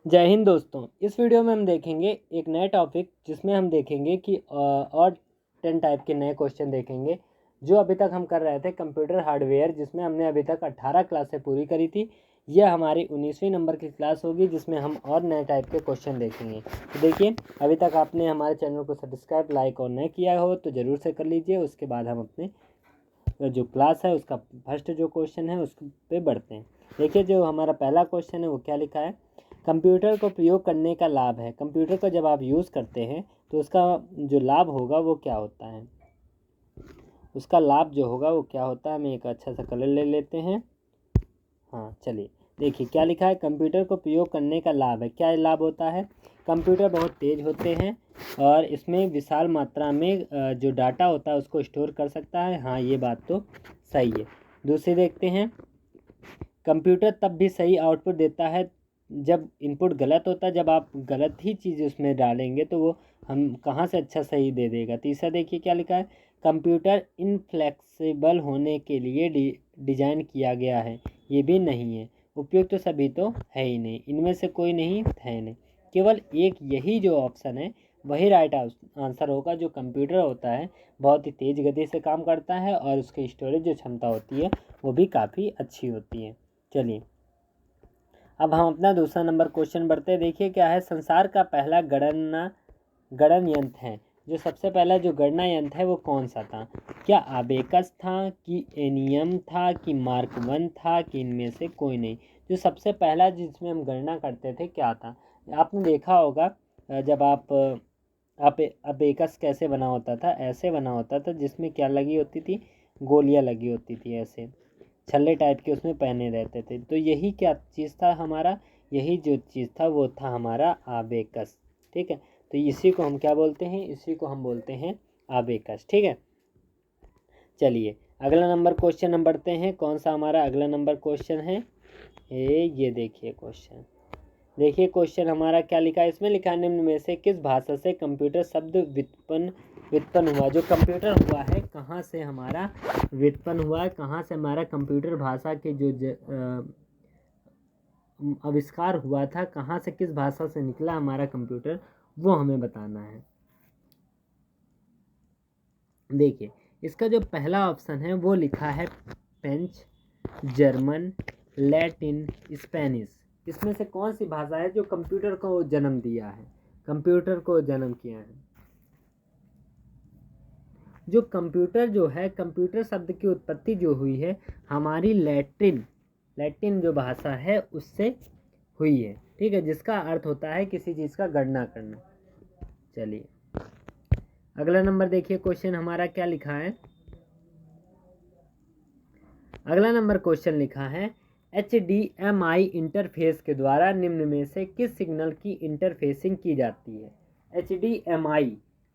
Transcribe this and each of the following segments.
जय हिंद दोस्तों। इस वीडियो में हम देखेंगे एक नया टॉपिक जिसमें हम देखेंगे कि और 10 टाइप के नए क्वेश्चन देखेंगे जो अभी तक हम कर रहे थे कंप्यूटर हार्डवेयर, जिसमें हमने अभी तक 18 क्लासें पूरी करी थी। यह हमारी 19वीं नंबर की क्लास होगी जिसमें हम और नए टाइप के क्वेश्चन देखेंगे। तो देखिए, अभी तक आपने हमारे चैनल को सब्सक्राइब, लाइक और नहीं किया हो तो ज़रूर से कर लीजिए। उसके बाद हम अपने जो क्लास है उसका फर्स्ट जो क्वेश्चन है उस पर बढ़ते हैं। देखिए, जो हमारा पहला क्वेश्चन है वो क्या लिखा है। कंप्यूटर को प्रयोग करने का लाभ है। कंप्यूटर को जब आप यूज़ करते हैं तो उसका जो लाभ होगा वो क्या होता है, उसका लाभ जो होगा वो क्या होता है। हमें एक अच्छा सा कलर ले लेते हैं। हाँ, चलिए देखिए क्या लिखा है। कंप्यूटर को प्रयोग करने का लाभ है। क्या लाभ होता है? कंप्यूटर बहुत तेज़ होते हैं और इसमें विशाल मात्रा में जो डाटा होता है उसको स्टोर कर सकता है। हाँ, ये बात तो सही है। दूसरी देखते हैं, कंप्यूटर तब भी सही आउटपुट देता है जब इनपुट गलत होता है। जब आप गलत ही चीज़ उसमें डालेंगे तो वो हम कहाँ से अच्छा सही दे देगा। तीसरा देखिए क्या लिखा है, कंप्यूटर इनफ्लेक्सिबल होने के लिए डिज़ाइन किया गया है। ये भी नहीं है। उपयुक्त तो सभी तो है ही नहीं, इनमें से कोई नहीं है नहीं, केवल एक यही जो ऑप्शन है वही राइट आंसर होगा। जो कंप्यूटर होता है बहुत ही तेज़ गति से काम करता है और उसकी स्टोरेज जो क्षमता होती है वो भी काफ़ी अच्छी होती है। चलिए अब हम अपना दूसरा नंबर क्वेश्चन बढ़ते हैं। देखिए क्या है, संसार का पहला गणन यंत्र है। जो सबसे पहला जो गणना यंत्र है वो कौन सा था? क्या अबेकस था, कि एनियम था, कि मार्क 1 था, कि इनमें से कोई नहीं? जो सबसे पहला जिसमें हम गणना करते थे क्या था? आपने देखा होगा जब आप अबेकस कैसे बना होता था, ऐसे बना होता था जिसमें क्या लगी होती थी, गोलियां लगी होती थी, ऐसे छल्ले टाइप के उसमें पहने रहते थे। तो यही क्या चीज़ था हमारा, यही जो चीज़ था वो था हमारा आबेकस। ठीक है, तो इसी को हम क्या बोलते हैं, इसी को हम बोलते हैं आबेकस। ठीक है, चलिए अगला नंबर क्वेश्चन हम बढ़ते हैं। कौन सा हमारा अगला नंबर क्वेश्चन है? ये देखिए क्वेश्चन, देखिए क्वेश्चन हमारा क्या लिखा है। इसमें लिखा है, निम्न में से किस भाषा से कंप्यूटर शब्द व्युत्पन्न हुआ? जो कंप्यूटर हुआ है कहाँ से हमारा व्युत्पन्न हुआ है, कहाँ से हमारा कंप्यूटर भाषा के जो आविष्कार हुआ था, कहाँ से किस भाषा से निकला हमारा कंप्यूटर, वो हमें बताना है। देखिए इसका जो पहला ऑप्शन है वो लिखा है फ्रेंच, जर्मन, लैटिन, स्पेनिश। इसमें से कौन सी भाषा है जो कंप्यूटर को जन्म दिया है, कंप्यूटर को जन्म किया है? जो कंप्यूटर जो है, कंप्यूटर शब्द की उत्पत्ति जो हुई है हमारी लैटिन जो भाषा है उससे हुई है। ठीक है, जिसका अर्थ होता है किसी चीज़ का गणना करना। चलिए अगला नंबर देखिए, क्वेश्चन हमारा क्या लिखा है। अगला नंबर क्वेश्चन लिखा है, HDMI इंटरफेस के द्वारा निम्न में से किस सिग्नल की इंटरफेसिंग की जाती है? HDMI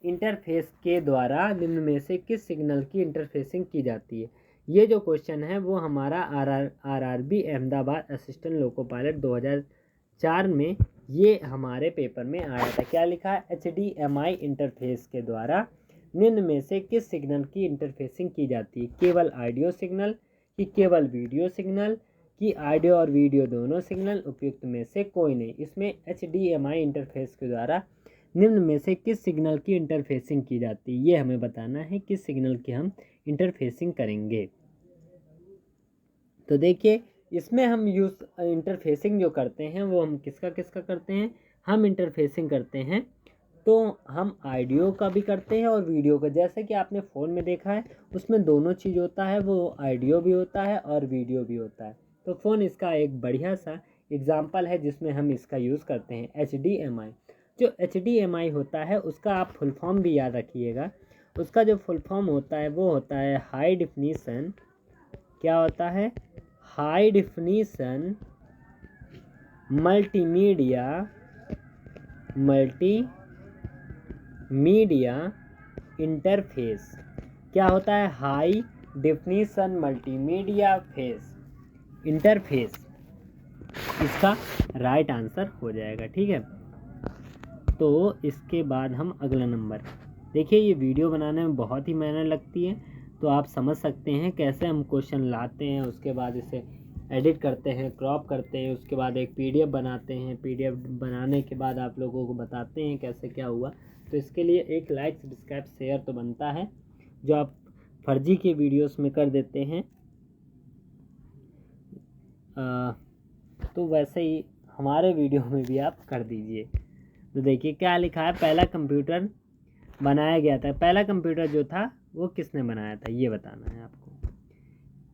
इंटरफेस के द्वारा निम्न में से किस सिग्नल की इंटरफेसिंग की जाती है? ये जो क्वेश्चन है वो हमारा RRB Ahmedabad assistant loco pilot 2004 में ये हमारे पेपर में आया था। क्या लिखा है? HDMI इंटरफेस के द्वारा निम्न में से किस सिग्नल की इंटरफेसिंग की जाती है? केवल ऑडियो सिग्नल, कि केवल वीडियो सिग्नल, कि ऑडियो और वीडियो दोनों सिग्नल, उपयुक्त में से कोई नहीं? इसमें HDMI इंटरफेस के द्वारा निम्न में से किस सिग्नल की इंटरफेसिंग की जाती है, ये हमें बताना है। किस सिग्नल की हम इंटरफेसिंग करेंगे? तो देखिए इसमें हम इंटरफेसिंग जो करते हैं वो हम किसका किसका करते हैं, हम इंटरफेसिंग करते हैं तो हम ऑडियो का भी करते हैं और वीडियो का। जैसे कि आपने फ़ोन में देखा है उसमें दोनों चीज़ होता है, वो ऑडियो भी होता है और वीडियो भी होता है। तो फ़ोन इसका एक बढ़िया सा एग्जाम्पल है जिसमें हम इसका यूज़ करते हैं। HDMI, जो HDMI होता है उसका आप फुल फॉर्म भी याद रखिएगा। उसका जो फुल फॉर्म होता है वो होता है हाई डिफिनीसन, क्या होता है? High definition multimedia interface. क्या होता है? High definition multimedia face interface, इसका राइट आंसर हो जाएगा। ठीक है, तो इसके बाद हम अगला नंबर देखिए। ये वीडियो बनाने में बहुत ही मेहनत लगती है, तो आप समझ सकते हैं कैसे हम क्वेश्चन लाते हैं, उसके बाद इसे एडिट करते हैं, क्रॉप करते हैं, उसके बाद एक PDF बनाते हैं। PDF बनाने के बाद आप लोगों को बताते हैं कैसे क्या हुआ। तो इसके लिए एक लाइक, सब्सक्राइब, शेयर तो बनता है, जो आप फर्जी के वीडियोस में कर देते हैं। तो वैसे ही हमारे वीडियो में भी आप कर दीजिए। तो देखिए क्या लिखा है, पहला कंप्यूटर बनाया गया था। पहला कंप्यूटर जो था वो किसने बनाया था, ये बताना है आपको।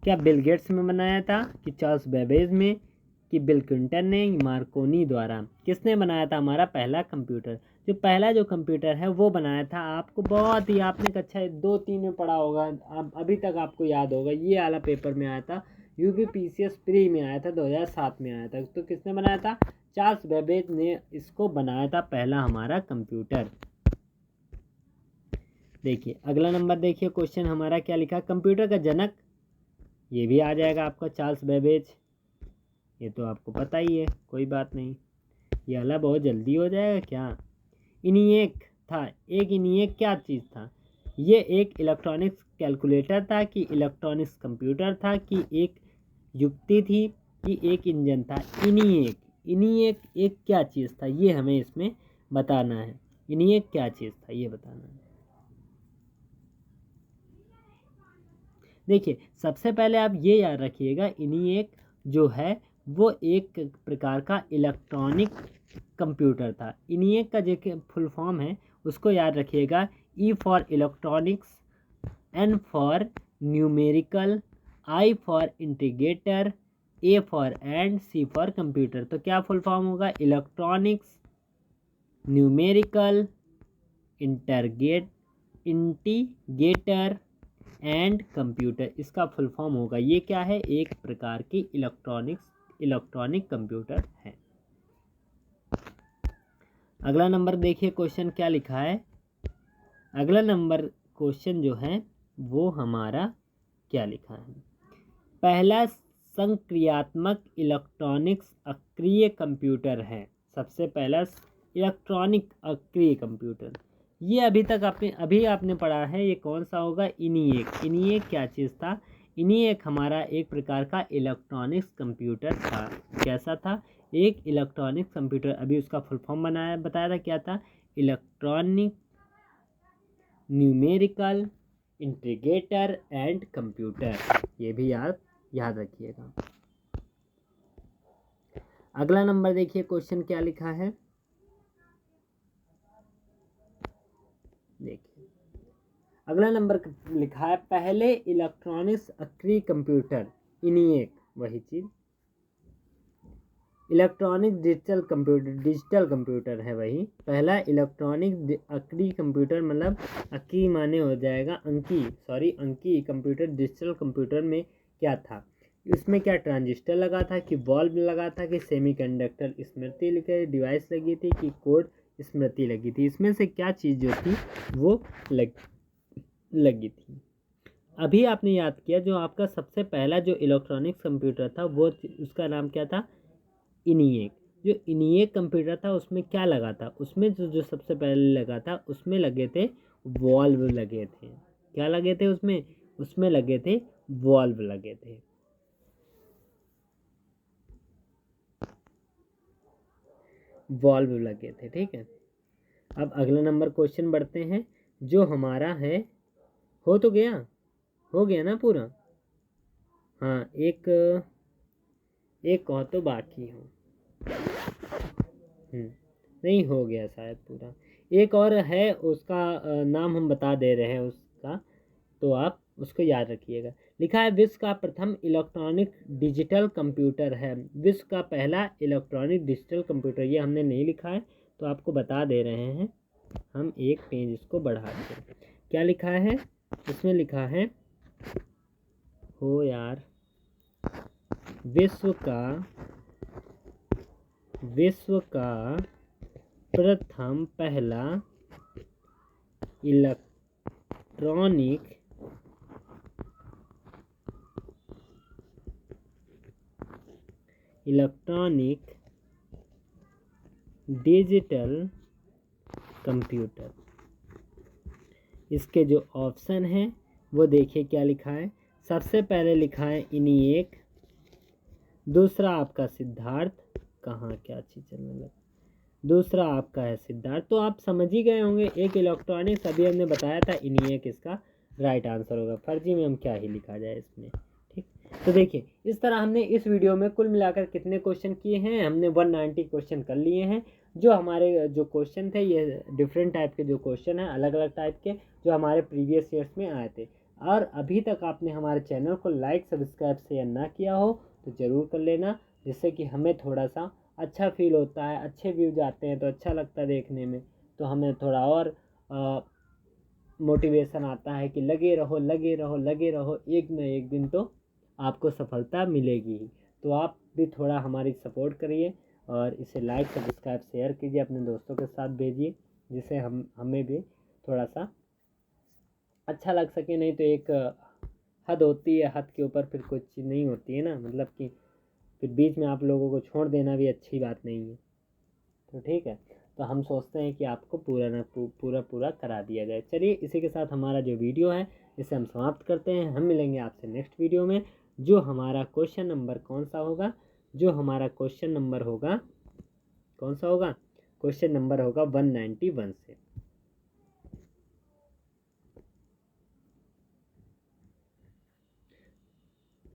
क्या बिल गेट्स में बनाया था, कि चार्ल्स बेबेज में, कि बिल क्लिंटन ने, मार्कोनी द्वारा? किसने बनाया था हमारा पहला कंप्यूटर? जो पहला जो कंप्यूटर है वो बनाया था, आपको बहुत ही, आपने कक्षा 2-3 में पढ़ा होगा, अब अभी तक आपको याद होगा, ये वाला पेपर में आया था, UPPCS प्री में आया था, 2007 में आया था। तो किसने बनाया था? चार्ल्स बेबेज ने इसको बनाया था पहला हमारा कंप्यूटर। देखिए अगला नंबर, देखिए क्वेश्चन हमारा क्या लिखा, कंप्यूटर का जनक, ये भी आ जाएगा आपका चार्ल्स बेबेज। ये तो आपको पता ही है, कोई बात नहीं, ये वाला बहुत जल्दी हो जाएगा क्या। इनिएक था, एक इनिएक क्या चीज़ था? ये एक इलेक्ट्रॉनिक्स कैलकुलेटर था, कि इलेक्ट्रॉनिक्स कंप्यूटर था, कि एक युक्ति थी, कि एक इंजन था? इनिएक, इनिएक एक क्या चीज़ था, ये हमें इसमें बताना है। इनिएक क्या चीज़ था, ये बताना है। देखिए सबसे पहले आप ये याद रखिएगा, इनिएक जो है वो एक प्रकार का इलेक्ट्रॉनिक कंप्यूटर था। इनिएक का जो फुल फॉर्म है उसको याद रखिएगा, E for electronics, N for numerical, I for integrator, A for and, C for computer. तो क्या फुल फॉर्म होगा? Electronics, numerical, integrator and computer, इसका फुल फॉर्म होगा। ये क्या है? एक प्रकार की इलेक्ट्रॉनिक कंप्यूटर है। अगला नंबर देखिए क्वेश्चन क्या लिखा है। अगला नंबर क्वेश्चन जो है वो हमारा क्या लिखा है, पहला संक्रियात्मक इलेक्ट्रॉनिक्स अक्रिय कंप्यूटर है। सबसे पहला इलेक्ट्रॉनिक अक्रिय कंप्यूटर, ये अभी आपने पढ़ा है, ये कौन सा होगा? इनिएक। इनिएक क्या चीज़ था? इनिएक हमारा एक प्रकार का इलेक्ट्रॉनिक्स कंप्यूटर था। कैसा था? एक इलेक्ट्रॉनिक कंप्यूटर। अभी उसका फुल फॉर्म बताया था, क्या था? Electronic, numerical, integrator and computer. ये भी याद रखिएगा। अगला नंबर देखिए क्वेश्चन क्या लिखा है, देखिए अगला नंबर लिखा है, पहले इलेक्ट्रॉनिक्स अक्रिय कंप्यूटर। इनिएक वही चीज, इलेक्ट्रॉनिक डिजिटल कंप्यूटर है वही। पहला इलेक्ट्रॉनिक अक्रिय कंप्यूटर, मतलब अक्रिय माने हो जाएगा अंकी कंप्यूटर। डिजिटल कंप्यूटर में क्या था? उसमें क्या ट्रांजिस्टर लगा था, कि बल्ब लगा था, कि सेमीकंडक्टर स्मृति लिखे डिवाइस लगी थी, कि कोड स्मृति लगी थी? इसमें से क्या चीज़ जो थी वो लगी थी? अभी आपने याद किया, जो आपका सबसे पहला जो इलेक्ट्रॉनिक कंप्यूटर था वो उसका नाम क्या था? इनिएक। जो इनिएक कंप्यूटर था उसमें क्या लगा था? उसमें जो सबसे पहले लगा था उसमें लगे थे वॉल्व लगे थे। क्या लगे थे उसमें? उसमें लगे थे वॉल्व लगे थे। वॉल्व लगे थे, ठीक है। अब अगला नंबर क्वेश्चन बढ़ते हैं, जो हमारा है, हो गया ना पूरा? हाँ, एक और तो बाकी हो, नहीं हो गया शायद पूरा। एक और है, उसका नाम हम बता दे रहे हैं उसका, तो आप उसको याद रखिएगा। लिखा है, विश्व का प्रथम इलेक्ट्रॉनिक डिजिटल कंप्यूटर है। विश्व का पहला इलेक्ट्रॉनिक डिजिटल कंप्यूटर, ये हमने नहीं लिखा है तो आपको बता दे रहे हैं हम, एक पेज इसको बढ़ा के। क्या लिखा है इसमें? लिखा है, हो यार, विश्व का प्रथम पहला इलेक्ट्रॉनिक डिजिटल कंप्यूटर। इसके जो ऑप्शन हैं वो देखिए क्या लिखा है। सबसे पहले लिखा है इनिएक, दूसरा आपका सिद्धार्थ, कहाँ क्या चीज़ चलने लगा, दूसरा आपका है सिद्धार्थ। तो आप समझ ही गए होंगे, एक इलेक्ट्रॉनिक्स अभी हमने बताया था, इन्हीं एक इसका राइट आंसर होगा। फर्जी में हम क्या ही लिखा जाए इसमें, ठीक। तो देखिए इस तरह हमने इस वीडियो में कुल मिलाकर कितने क्वेश्चन किए हैं, हमने 190 क्वेश्चन कर लिए हैं। जो हमारे जो क्वेश्चन थे ये डिफरेंट टाइप के जो क्वेश्चन हैं, अलग अलग टाइप के, जो हमारे प्रीवियस ईयर्स में आए थे। और अभी तक आपने हमारे चैनल को लाइक सब्सक्राइब शेयर ना किया हो तो ज़रूर कर लेना, जिससे कि हमें थोड़ा सा अच्छा फील होता है, अच्छे व्यूज आते हैं तो अच्छा लगता है देखने में, तो हमें थोड़ा और मोटिवेशन आता है कि लगे रहो लगे रहो लगे रहो, एक न एक दिन तो आपको सफलता मिलेगी ही। तो आप भी थोड़ा हमारी सपोर्ट करिए और इसे लाइक सब्सक्राइब शेयर कीजिए, अपने दोस्तों के साथ भेजिए, जिससे हमें भी थोड़ा सा अच्छा लग सके। नहीं तो एक हद होती है, हद के ऊपर फिर कोई चीज़ नहीं होती है ना, मतलब कि फिर बीच में आप लोगों को छोड़ देना भी अच्छी बात नहीं है। तो ठीक है, तो हम सोचते हैं कि आपको पूरा ना पूरा करा दिया जाए। चलिए इसी के साथ हमारा जो वीडियो है इसे हम समाप्त करते हैं। हम मिलेंगे आपसे नेक्स्ट वीडियो में, जो हमारा क्वेश्चन नंबर कौन सा होगा, जो हमारा क्वेश्चन नंबर होगा कौन सा होगा, क्वेश्चन नंबर होगा 191 से।